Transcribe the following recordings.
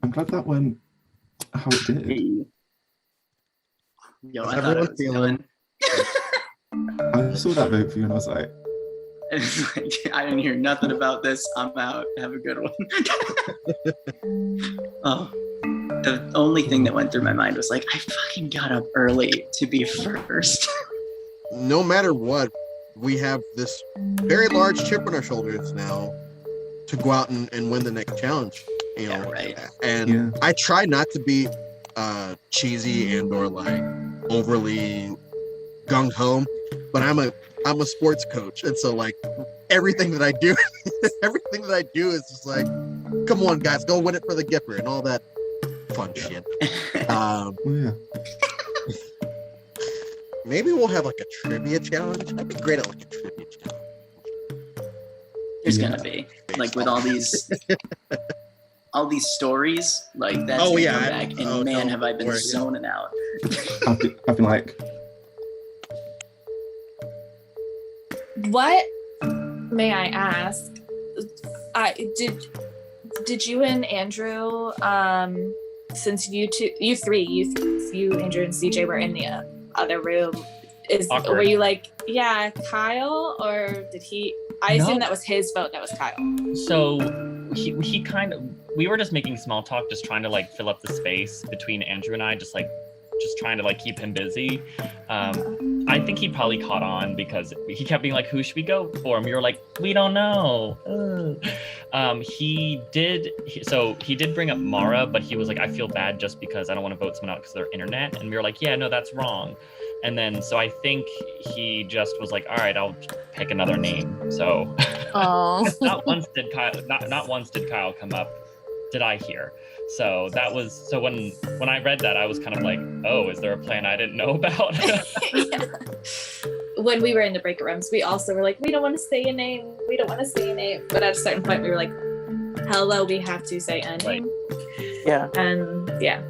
I'm glad that went how it did. Yo, I thought I was feeling. I saw that movie and I was like, I didn't hear nothing about this. I'm out. Have a good one. Oh, the only thing that went through my mind was like, I fucking got up early to be first. No matter what, we have this very large chip on our shoulders now to go out and win the next challenge. You know, right. And I try not to be cheesy and or like overly gung ho, but I'm a sports coach, and so like everything that I do is just like, come on guys, go win it for the Gipper and all that fun shit. Maybe we'll have like a trivia challenge. I'd be great at like a trivia challenge. There's gonna be like with all these stories, like that's come back, and man, have I been zoning out. I've been like, what, may I ask, did you and Andrew, since you three, Andrew and CJ were in the other room, were you like, yeah, Kyle, or did he? I assume that was his vote. That was Kyle. So he kind of, we were just making small talk, just trying to like fill up the space between Andrew and I, just trying to like keep him busy. I think he probably caught on because he kept being like, who should we go for? And we were like, we don't know. He did bring up Mara, but he was like, I feel bad just because I don't want to vote someone out because of their internet. And we were like, yeah, no, that's wrong. And then, so I think he just was like, all right, I'll pick another name. So not once did Kyle come up, did I hear. So that was, so when I read that, I was kind of like, oh, is there a plan I didn't know about? Yeah. When we were in the breakout rooms, we also were like, we don't want to say a name. But at a certain point, we were like, hello, we have to say a name. Right. Yeah. And yeah.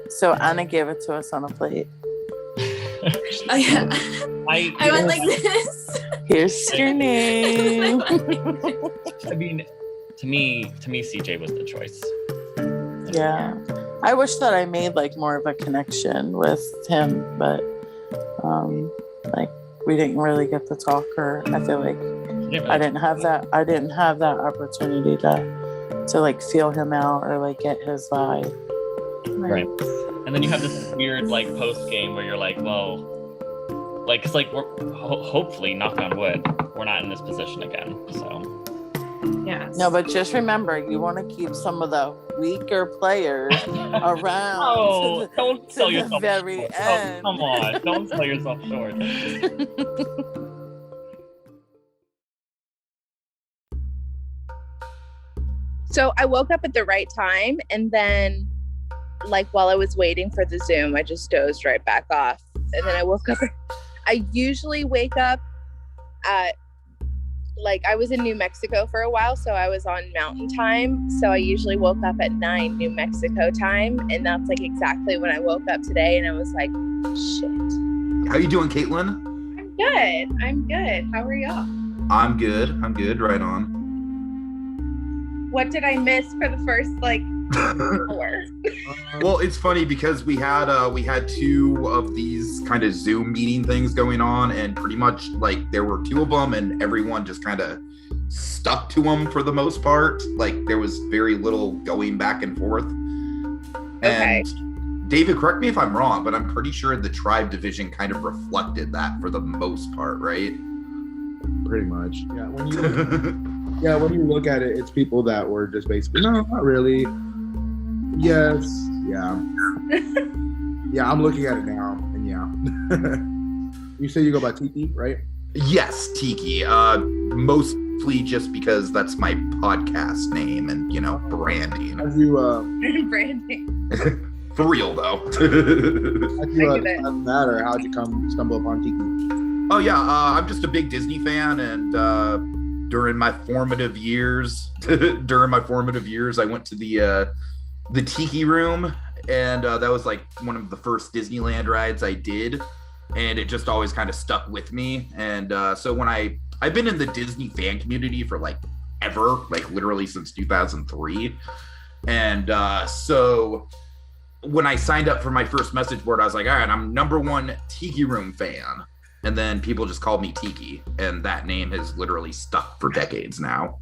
So Anna gave it to us on a plate. Oh yeah. I went like this. Here's your name. I mean, to me, CJ was the choice. Yeah. I wish that I made like more of a connection with him, but like we didn't really get to talk, or I feel like I didn't have that opportunity to like feel him out or like get his vibe. Right. And then you have this weird like post game where you're like, well, like it's like we're hopefully, knock on wood, we're not in this position again. So yeah. No, but just remember, you want to keep some of the weaker players around. Oh, don't sell yourself very short. end. Oh, come on, don't sell yourself short. So I woke up at the right time, and then like while I was waiting for the Zoom, I just dozed right back off. And then I woke up. I usually wake up at, like, I was in New Mexico for a while, so I was on Mountain Time. So I usually woke up at 9 New Mexico time, and that's like exactly when I woke up today. And I was like, shit. How you doing, Caitlin? I'm good. How are y'all? I'm good. Right on. What did I miss for the first like hour? Well, it's funny because we had two of these kind of Zoom meeting things going on, and pretty much like there were two of them, and everyone just kind of stuck to them for the most part. Like there was very little going back and forth. Okay. And David, correct me if I'm wrong, but I'm pretty sure the tribe division kind of reflected that for the most part, right? pretty much. Yeah, when you look at it, it's people that were just basically, no, not really. Yes, yeah. Yeah, I'm looking at it now, and yeah. You say you go by Tiki, right? Yes, Tiki. Mostly just because that's my podcast name and, you know, branding. As you, branding. For real, though. Doesn't matter. How'd you stumble upon Tiki? Oh, yeah. I'm just a big Disney fan, and during my formative years, I went to the Tiki Room, and that was like one of the first Disneyland rides I did, and it just always kind of stuck with me. And so when I've been in the Disney fan community for like ever, like literally since 2003. And so when I signed up for my first message board, I was like, all right, I'm #1 Tiki Room fan. And then people just called me Tiki. And that name has literally stuck for decades now.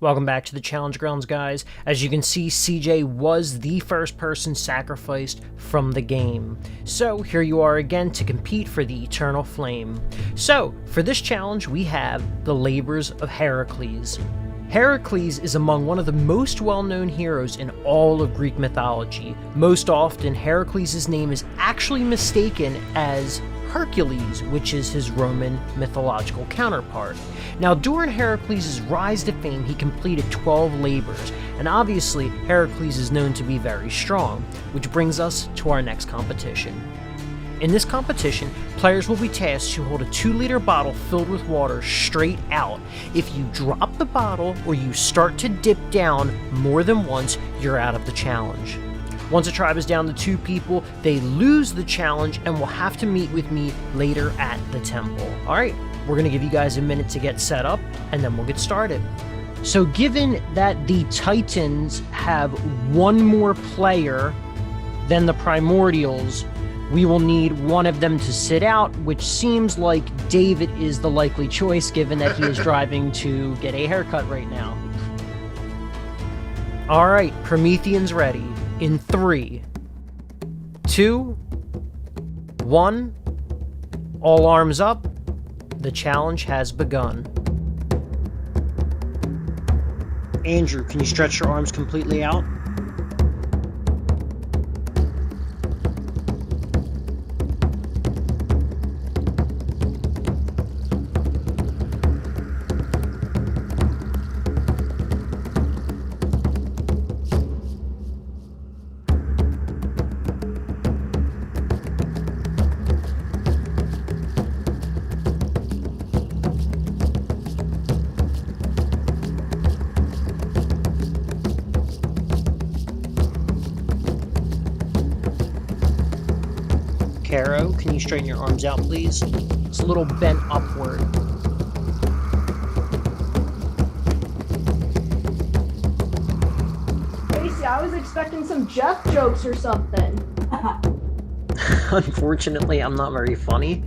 Welcome back to the Challenge Grounds, guys. As you can see, CJ was the first person sacrificed from the game. So here you are again to compete for the Eternal Flame. So for this challenge, we have the Labors of Heracles. Heracles is among one of the most well-known heroes in all of Greek mythology. Most often, Heracles' name is actually mistaken as Hercules, which is his Roman mythological counterpart. Now, during Heracles' rise to fame, he completed 12 labors, and obviously, Heracles is known to be very strong, which brings us to our next competition. In this competition, players will be tasked to hold a 2-liter bottle filled with water straight out. If you drop the bottle or you start to dip down more than once, you're out of the challenge. Once a tribe is down to 2 people, they lose the challenge and will have to meet with me later at the temple. Alright, we're going to give you guys a minute to get set up, and then we'll get started. So given that the Titans have 1 more player than the Primordials, we will need one of them to sit out, which seems like David is the likely choice given that he is driving to get a haircut right now. Alright, Promethean's ready. In 3, 2, 1, all arms up. The challenge has begun. Andrew, can you stretch your arms completely out? Caro, can you straighten your arms out, please? It's a little bent upward. Casey, I was expecting some Jeff jokes or something. Unfortunately, I'm not very funny,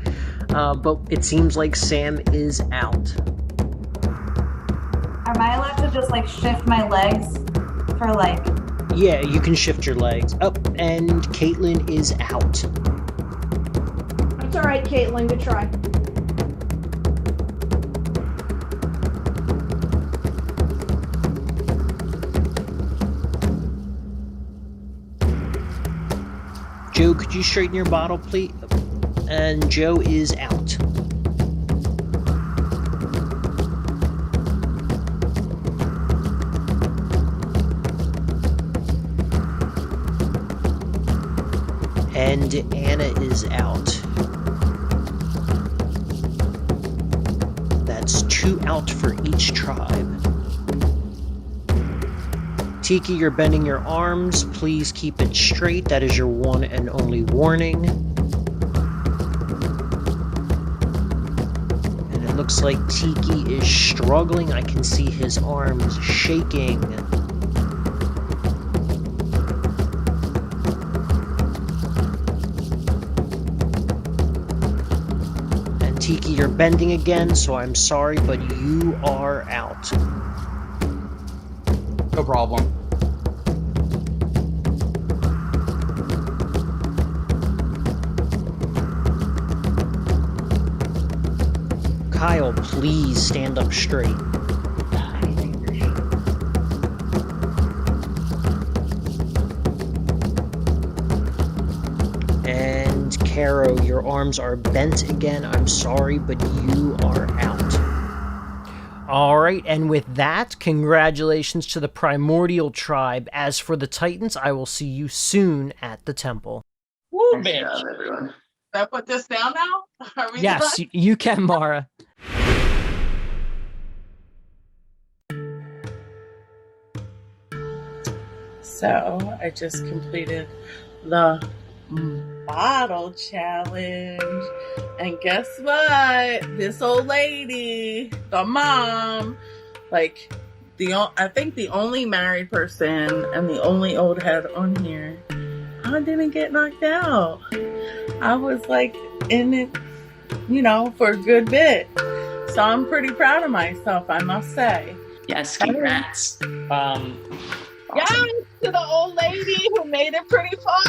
but it seems like Sam is out. Am I allowed to just like shift my legs for like... Yeah, you can shift your legs. Oh, and Caitlin is out. It's alright, Caitlin, good try. Joe, could you straighten your bottle, please? And Joe is out. And Anna is out. That's 2 out for each tribe. Tiki, you're bending your arms. Please keep it straight. That is your one and only warning. And it looks like Tiki is struggling. I can see his arms shaking. And Tiki, you're bending again, so I'm sorry, but you are out. No problem. Kyle, please stand up straight. And Caro, your arms are bent again. I'm sorry, but you are out. Alright, and with that, congratulations to the Primordial Tribe. As for the Titans, I will see you soon at the temple. Woo, Nice bitch. job, everyone. Can I put this down now? Are we Yes, done? you can, Mara. So I just completed the bottle challenge, and guess what? This old lady, the mom, like I think the only married person and the only old head on here, I didn't get knocked out. I was like in it, for a good bit. So I'm pretty proud of myself, I must say. Yes, congrats. Yes, to the old lady who made it pretty far.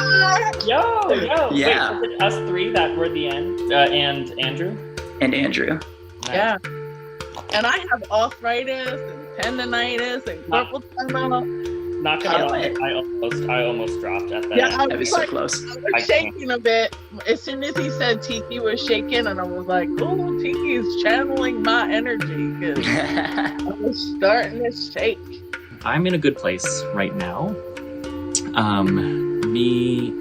Yo. Yeah. Wait, was it us three that were the end? And Andrew? And Andrew. Nice. Yeah. And I have arthritis and tendonitis and carpal tunnel. Not gonna lie, I almost dropped at that. Yeah, I was so close. I was shaking a bit. As soon as he said Tiki was shaking, and I was like, "Oh, Tiki's channeling my energy." 'Cause I was starting to shake. I'm in a good place right now. Me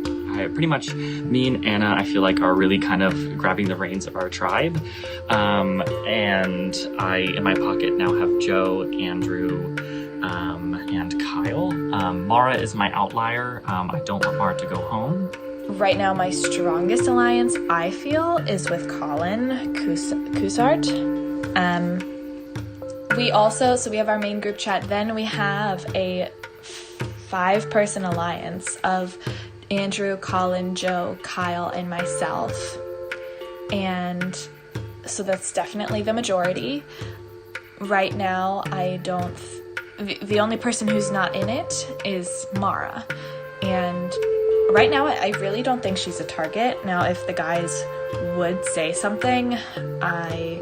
and Anna, I feel like are really kind of grabbing the reins of our tribe. And I, in my pocket, now have Joe, Andrew, and Kyle. Mara is my outlier. I don't want Mara to go home. Right now, my strongest alliance, I feel, is with Colin Cousart. We have our main group chat. Then we have a 5-person alliance of Andrew, Colin, Joe, Kyle, and myself. And so that's definitely the majority. Right now, the only person who's not in it is Mara. And right now, I really don't think she's a target. Now, if the guys would say something, I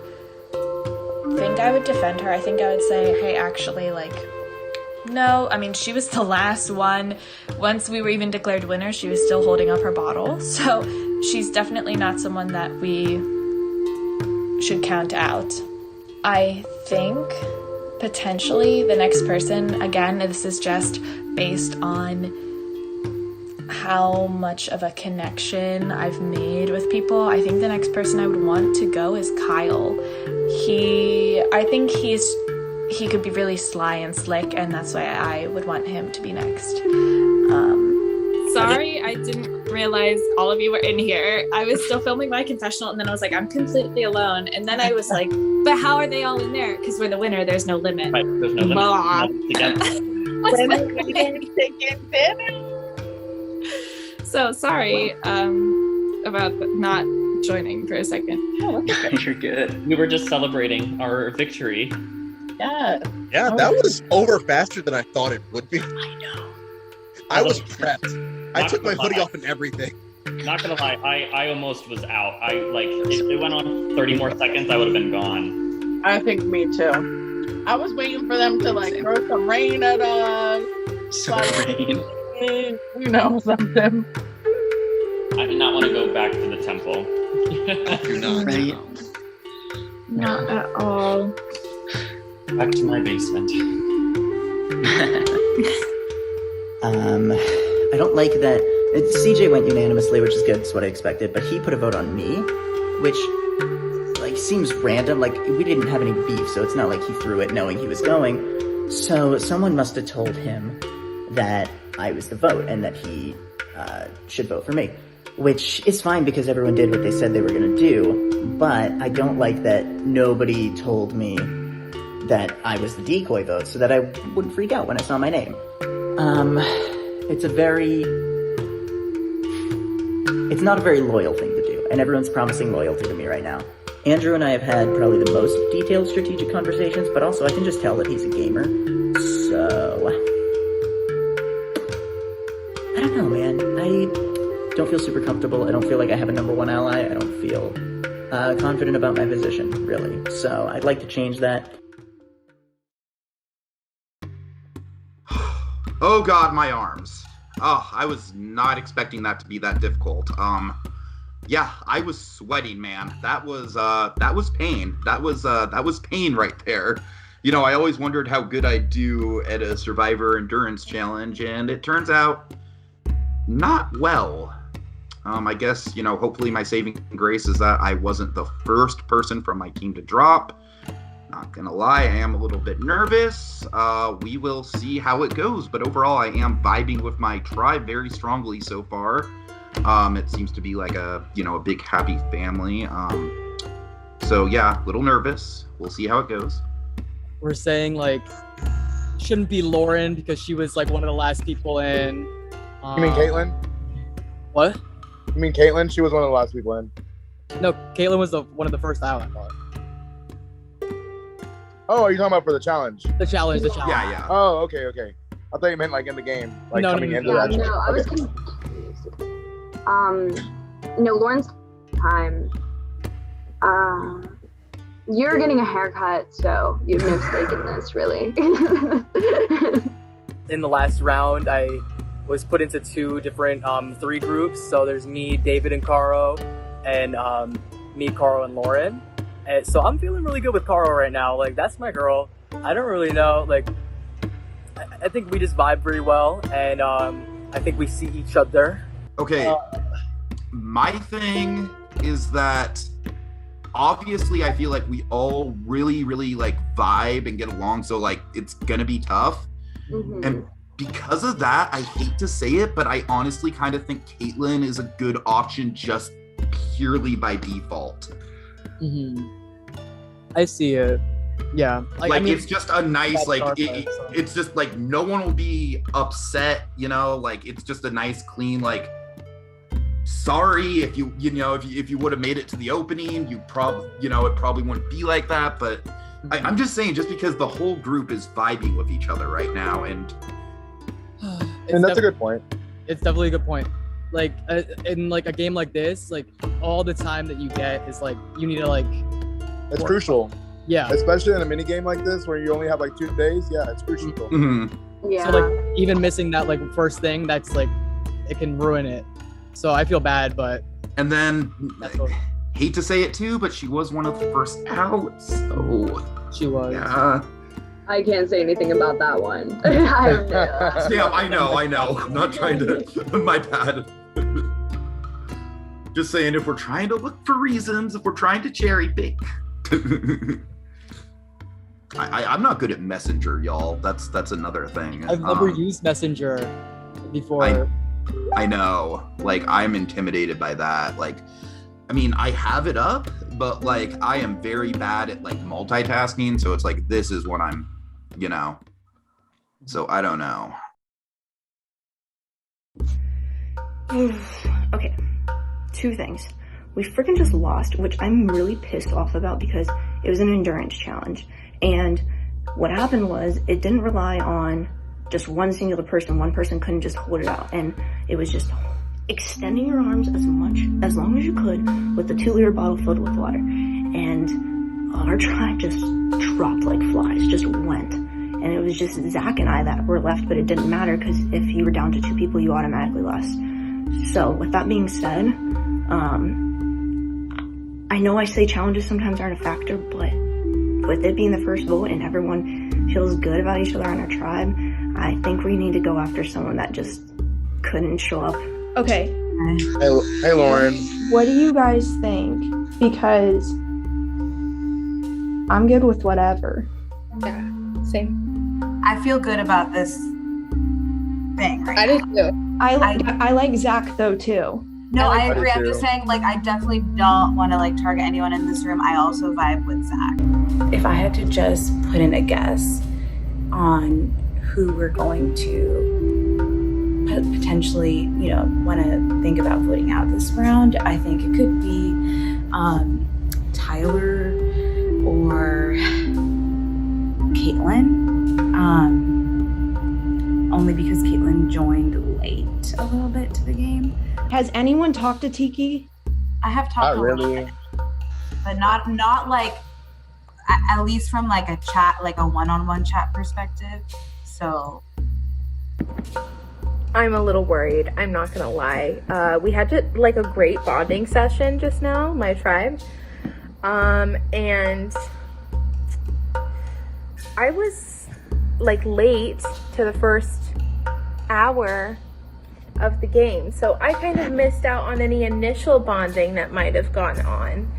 think I would defend her. I think I would say, hey, actually, no. I mean, she was the last one. Once we were even declared winners, she was still holding up her bottle. So she's definitely not someone that we should count out. I think potentially the next person, again, this is just based on how much of a connection I've made with people. I think the next person I would want to go is Kyle. I think he could be really sly and slick, and that's why I would want him to be next. Sorry, I didn't realize all of you were in here. I was still filming my confessional, and then I was like, I'm completely alone. And then I was like, but how are they all in there? Because we're the winner, there's no limit. Right, there's no limit. So sorry about not joining for a second. Oh, you're good. We were just celebrating our victory. Yeah. Yeah, that was over faster than I thought it would be. I know. I was prepped. I took my hoodie off and everything. Not gonna lie, I almost was out. If it went on 30 more seconds, I would have been gone. I think me too. I was waiting for them to throw some rain at us. Some rain. Something. I did not want to go back to the temple. You're not. Right. Not at all. Back to my basement. I don't like that. CJ went unanimously, which is good. It's what I expected. But he put a vote on me, which seems random. We didn't have any beef, so it's not like he threw it knowing he was going. So someone must have told him that I was the vote and that he should vote for me, which is fine because everyone did what they said they were going to do. But I don't like that nobody told me that I was the decoy vote so that I wouldn't freak out when I saw my name. It's not a very loyal thing to do, and everyone's promising loyalty to me right now. Andrew and I have had probably the most detailed strategic conversations, but also I can just tell that he's a gamer. So I don't know, man. I don't feel super comfortable. I don't feel like I have a number one ally. I don't feel confident about my position, really. So I'd like to change that. Oh God, my arms. Oh, I was not expecting that to be that difficult. Yeah, I was sweating, man. That was pain. That was pain right there. I always wondered how good I'd do at a Survivor Endurance Challenge, and it turns out not well. I guess, hopefully my saving grace is that I wasn't the first person from my team to drop. Not gonna lie, I am a little bit nervous. We will see how it goes, but overall I am vibing with my tribe very strongly so far. It seems to be like a big happy family. So yeah, a little nervous. We'll see how it goes. were saying like shouldn't be Lauren because she was like one of the last people in. You mean Caitlyn? What? You mean Caitlyn? She was one of the last people in. No, Caitlyn was one of the first out, I thought. Oh, are you talking about for the challenge? The challenge. Yeah. Oh, okay. I thought you meant like in the game, like coming into that. No, I was confused. No, Lauren's time. You're getting a haircut, so you have no stake in this, really. In the last round, I was put into 2 different 3 groups. So there's me, David, and Caro, and me, Caro, and Lauren. And so I'm feeling really good with Caro right now. Like, that's my girl. I don't really know. Like, I think we just vibe very well, and I think we see each other. Okay. My thing is that obviously I feel like we all really, really like vibe and get along. So like it's gonna be tough. Mm-hmm. And because of that, I hate to say it, but I honestly kind of think Caitlyn is a good option just purely by default. Mm-hmm. I see it. Yeah. Like I mean, it's just a nice, like, it's just like no one will be upset, you know, like it's just a nice, clean, like, sorry if you would have made it to the opening, it probably wouldn't be like that. But I'm just saying, just because the whole group is vibing with each other right now, and that's a good point. It's definitely a good point. Like in like a game like this, like all the time that you get is like you need to like. It's crucial. Yeah. Especially in a mini game like this where you only have like 2 days. Yeah, it's crucial. Mm-hmm. Yeah. So like even missing that like first thing, that's like it can ruin it. So I feel bad, but. And then hate to say it too, but she was one of the first out. So she was. Yeah. I can't say anything about that one. I have no. Yeah, I know. I'm not trying to. My bad. Just saying, if we're trying to look for reasons, if we're trying to cherry pick. I'm not good at Messenger, y'all. That's another thing. I've never used Messenger before. I know. Like, I'm intimidated by that. Like, I mean, I have it up, but like, I am very bad at like multitasking. So it's like, this is what I'm, So I don't know. Okay. 2 things. We freaking just lost, which I'm really pissed off about because it was an endurance challenge. And what happened was it didn't rely on just one singular person. One person couldn't just hold it out. And it was just extending your arms as long as you could with the 2-liter bottle filled with water. And our tribe just dropped like flies, just went. And it was just Zach and I that were left, but it didn't matter because if you were down to 2 people, you automatically lost. So with that being said, I know I say challenges sometimes aren't a factor, but with it being the first vote and everyone feels good about each other on our tribe, I think we need to go after someone that just couldn't show up. Okay. Hey, Lauren. What do you guys think? Because I'm good with whatever. Yeah, same. I feel good about this thing right I now. do too. I like Zach though too. No, I agree. I'm just saying, like, I definitely don't want to like target anyone in this room. I also vibe with Zach. If I had to just put in a guess on who we're going to potentially, want to think about voting out this round, I think it could be Tyler or Caitlyn. Only because Caitlyn joined late a little bit to the game. Has anyone talked to Tiki? I have talked Not really. But not like, at least from like a chat, like a one-on-one chat perspective. So I'm a little worried. I'm not gonna lie. We had like a great bonding session just now, my tribe, and I was like late to the first hour of the game, so I kind of missed out on any initial bonding that might have gone on.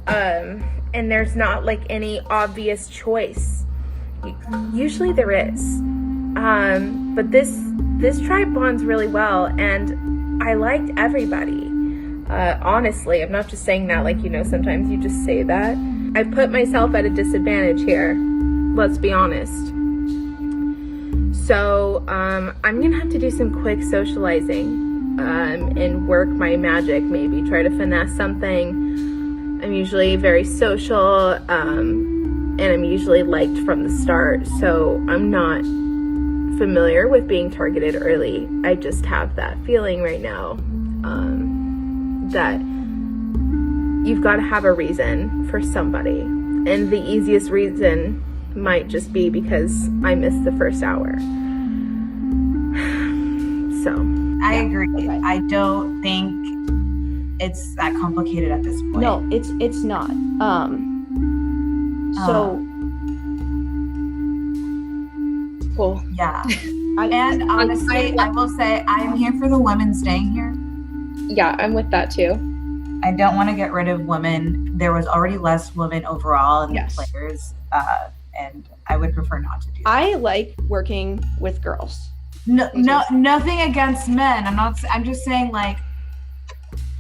And there's not like any obvious choice. Usually there is, but this tribe bonds really well, and I liked everybody. Honestly, I'm not just saying that like, sometimes you just say that. I put myself at a disadvantage here let's be honest. So I'm gonna have to do some quick socializing and work my magic, maybe try to finesse something. I'm usually very social, and I'm usually liked from the start, so I'm not familiar with being targeted early. I just have that feeling right now that you've got to have a reason for somebody, and the easiest reason might just be because I missed the first hour. So I agree. Okay. I don't think it's that complicated at this point. No, it's not. So cool. Yeah. And honestly, I will say I'm here for the women staying here. Yeah, I'm with that too. I don't want to get rid of women. There was already less women overall in Yes. the players, and I would prefer not to do that. I like working with girls. No, nothing against men. I'm just saying like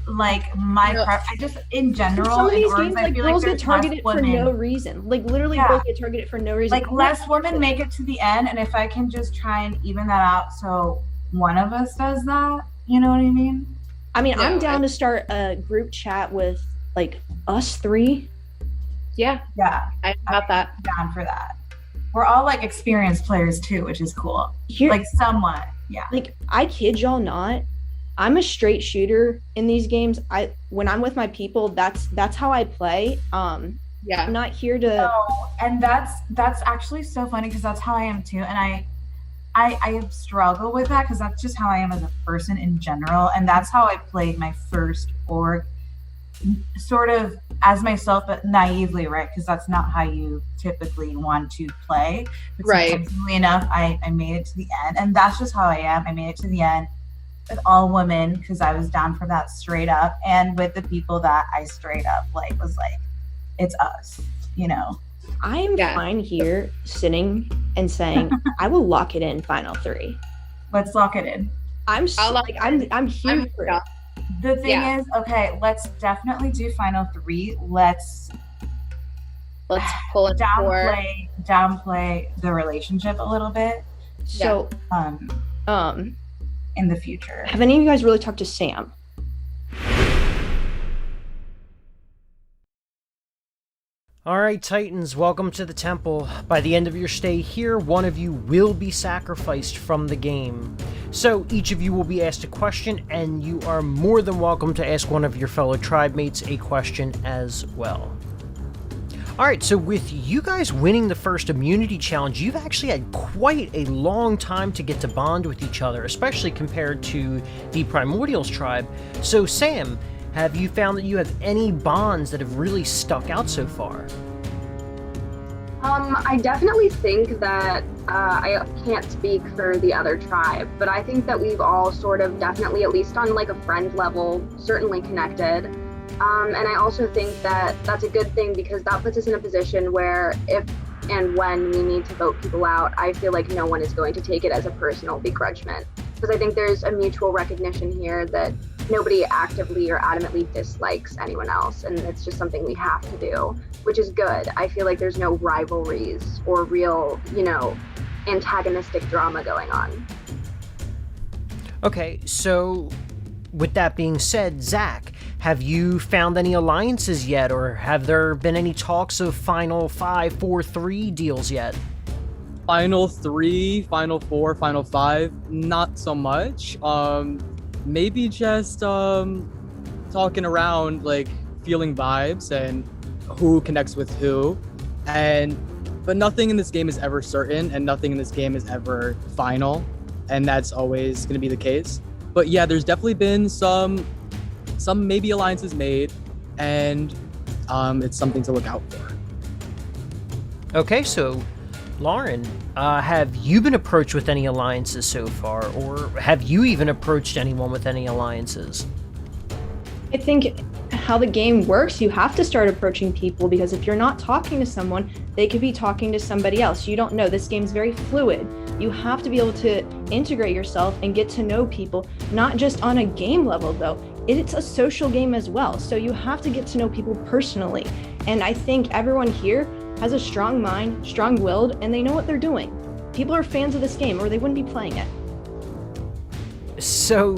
my I just in general. Some of these in games, Orcs, I like feel girls there's get targeted less for women. no reason. Like literally, Yeah. girls get targeted for no reason. Like less women make it to the end, and if I can just try and even that out, so one of us does that. You know what I mean? I mean, I'm down to start a group chat with like us three. Yeah, I'm about that. Down for that. We're all like experienced players too, which is cool. Like somewhat, yeah. Like I kid y'all not, I'm a straight shooter in these games. When I'm with my people, that's how I play. Yeah, I'm not here to. No, and that's actually so funny because that's how I am too, and I struggle with that because that's just how I am as a person in general, and that's how I played my first org, sort of as myself, but naively, right? Because that's not how you typically want to play. But right. Surprisingly enough, I made it to the end, and that's just how I am. I made it to the end with all women because I was down for that straight up, and with the people that I straight up like was like, it's us, you know. I am fine here sitting and saying I will lock it in final 3. Let's lock it in. I'm here for it. The thing is, okay, let's definitely do final 3. Let's pull it downplay the relationship a little bit. So in the future. Have any of you guys really talked to Sam? Alright, Titans, welcome to the temple. By the end of your stay here, one of you will be sacrificed from the game. So, each of you will be asked a question, and you are more than welcome to ask one of your fellow tribe mates a question as well. Alright, so with you guys winning the first immunity challenge, you've actually had quite a long time to get to bond with each other, especially compared to the Primordials tribe. So, Sam, have you found that you have any bonds that have really stuck out so far? I definitely think that I can't speak for the other tribe, but I think that we've all sort of definitely, at least on like a friend level, certainly connected. And I also think that that's a good thing because that puts us in a position where if and when we need to vote people out, I feel like no one is going to take it as a personal begrudgment. Because I think there's a mutual recognition here that nobody actively or adamantly dislikes anyone else, and it's just something we have to do, which is good. I feel like there's no rivalries or real, antagonistic drama going on. Okay, so with that being said, Zach, have you found any alliances yet, or have there been any talks of Final 5, 4, 3 deals yet? Final 3, Final 4, Final 5, not so much. Maybe just talking around, like feeling vibes and who connects with who, but nothing in this game is ever certain, and nothing in this game is ever final, and that's always going to be the case. But yeah, there's definitely been some maybe alliances made, and it's something to look out for. Okay, so Lauren, have you been approached with any alliances so far, or have you even approached anyone with any alliances? I think how the game works, you have to start approaching people, because if you're not talking to someone, they could be talking to somebody else. You don't know. This game's very fluid. You have to be able to integrate yourself and get to know people, not just on a game level though. It's a social game as well. So you have to get to know people personally. And I think everyone here has a strong mind, strong-willed, and they know what they're doing. People are fans of this game or they wouldn't be playing it. So,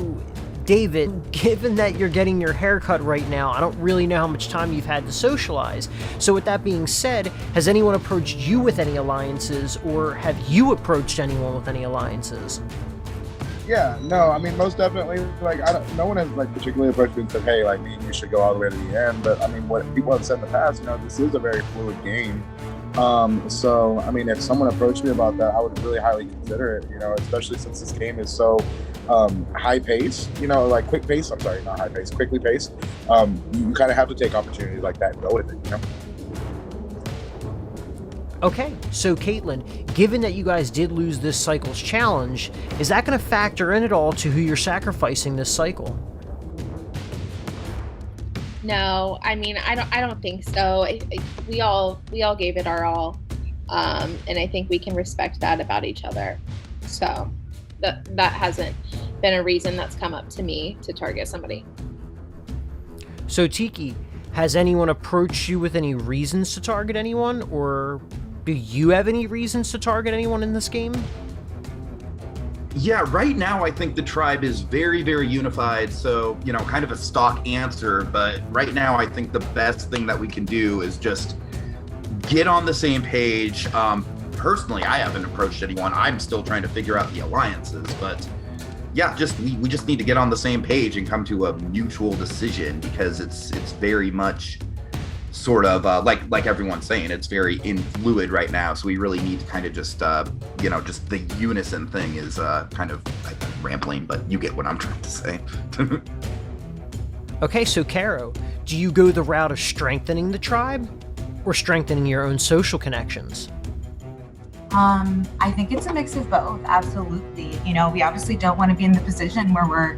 David, given that you're getting your hair cut right now, I don't really know how much time you've had to socialize. So with that being said, has anyone approached you with any alliances, or have you approached anyone with any alliances? Yeah, no, I mean, most definitely, like, no one has, like, particularly approached me and said, hey, like, me and you should go all the way to the end, but, I mean, what people have said in the past, you know, this is a very fluid game. So, I mean, if someone approached me about that, I would really highly consider it, you know, especially since this game is so high pace, you know, like quick pace, I'm sorry, not high pace, quickly paced. You kind of have to take opportunities like that and go with it, you know? Okay, so Caitlin, given that you guys did lose this cycle's challenge, is that going to factor in at all to who you're sacrificing this cycle? No, I mean, I don't think so. We all gave it our all, and I think we can respect that about each other. So that hasn't been a reason that's come up to me to target somebody. So Tiki, has anyone approached you with any reasons to target anyone, or do you have any reasons to target anyone in this game? Yeah, right now I think the tribe is very, very unified. So, you know, kind of a stock answer, but right now I think the best thing that we can do is just get on the same page. Personally, I haven't approached anyone. I'm still trying to figure out the alliances, but yeah, we just need to get on the same page and come to a mutual decision, because it's very much sort of like everyone's saying, it's very fluid right now. So we really need to kind of just you know, just the unison thing is kind of rambling, but you get what I'm trying to say. Okay, so Caro, do you go the route of strengthening the tribe or strengthening your own social connections? I think it's a mix of both, absolutely. You know, we obviously don't want to be in the position where we're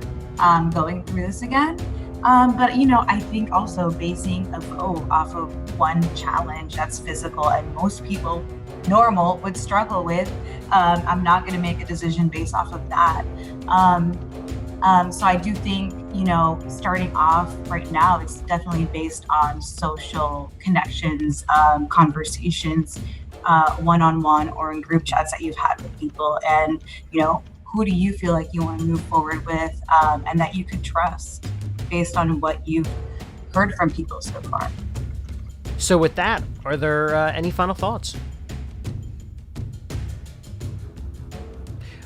going through this again. But, you know, I think also basing a vote off of one challenge that's physical and most people normal would struggle with, I'm not going to make a decision based off of that. So I do think, you know, starting off right now, it's definitely based on social connections, conversations, one-on-one or in group chats that you've had with people. And, you know, who do you feel like you want to move forward with, and that you could trust based on what you've heard from people so far. So with that, are there any final thoughts?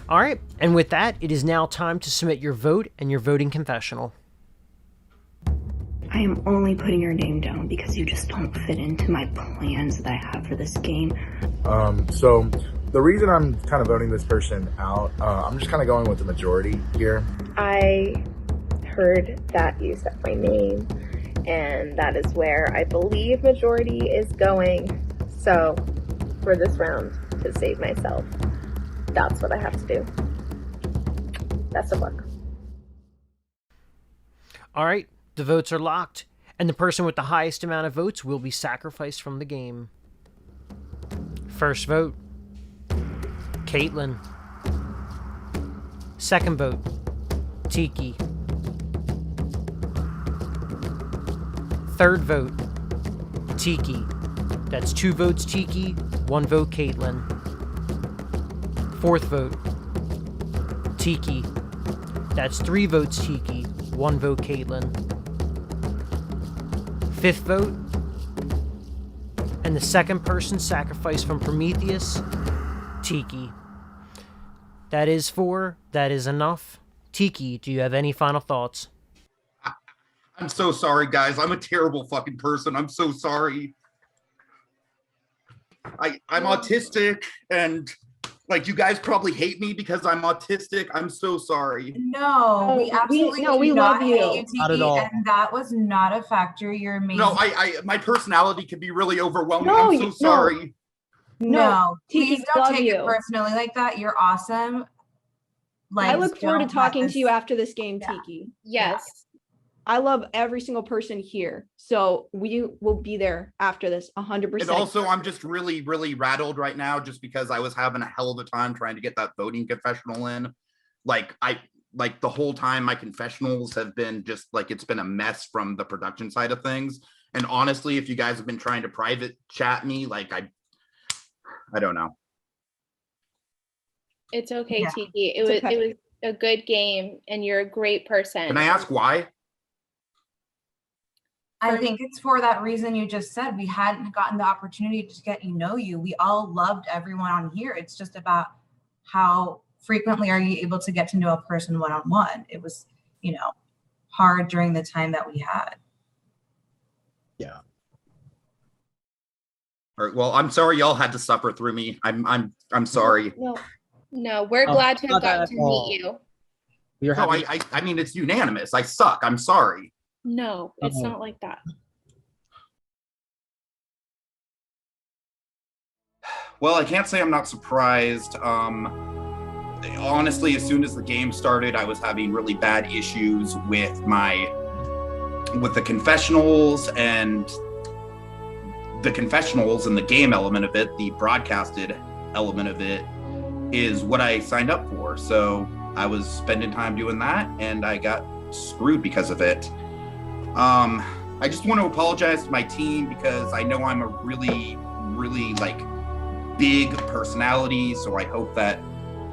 All right, and with that, it is now time to submit your vote and your voting confessional. I am only putting your name down because you just don't fit into my plans that I have for this game. So the reason I'm kind of voting this person out, I'm just kind of going with the majority here. I heard that you said my name, and that is where I believe majority is going. So for this round, to save myself, that's what I have to do. Best of luck. All right, the votes are locked, and the person with the highest amount of votes will be sacrificed from the game. First vote, Caitlin. Second vote, Tiki. Third vote, Tiki. That's 2 votes Tiki, 1 vote Caitlin. Fourth vote, Tiki. That's 3 votes Tiki, 1 vote Caitlin. Fifth vote, and the second person sacrificed from Prometheus, Tiki. That is 4. That is enough. Tiki, do you have any final thoughts? I'm so sorry, guys. I'm a terrible fucking person. I'm so sorry. I'm autistic, and like, you guys probably hate me because I'm autistic. I'm so sorry. No, we absolutely we love you. hate you, Tiki, Not at all. and that was not a factor. You're amazing. No, my personality can be really overwhelming. No, I'm so sorry. No, Tiki, please don't love take you. it personally like that. You're awesome. I look forward to don't let talking this- to you after this game, Tiki. Yes. I love every single person here. So we will be there after this 100%. And also, I'm just really, really rattled right now just because I was having a hell of a time trying to get that voting confessional in. Like the whole time my confessionals have been just like, it's been a mess from the production side of things. And honestly, if you guys have been trying to private chat me, like I don't know. It's okay, Yeah. Tiki. It's okay. It was a good game, and you're a great person. Can I ask why? I think it's for that reason you just said. We hadn't gotten the opportunity to get to know you. We all loved everyone on here. It's just about how frequently are you able to get to know a person one-on-one. It was, hard during the time that we had. Yeah. All right, well, I'm sorry y'all had to suffer through me. I'm sorry. No, we're glad to have not that gotten to at all. meet you. We're No, having I mean, it's unanimous. I suck. I'm sorry. No, it's Uh-oh. not like that. Well, I can't say I'm not surprised. Honestly, as soon as the game started, I was having really bad issues with the confessionals and the game element of it. The broadcasted element of it is what I signed up for. So I was spending time doing that, and I got screwed because of it. I just want to apologize to my team because I know I'm a really, really big personality, so I hope that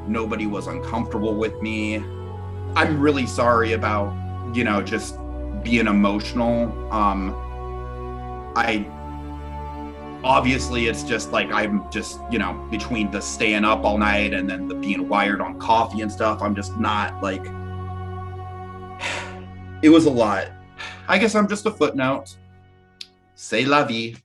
nobody was uncomfortable with me. I'm really sorry about, just being emotional. Obviously it's just I'm just, between the staying up all night and then the being wired on coffee and stuff, I'm just not it was a lot. I guess I'm just a footnote. C'est la vie.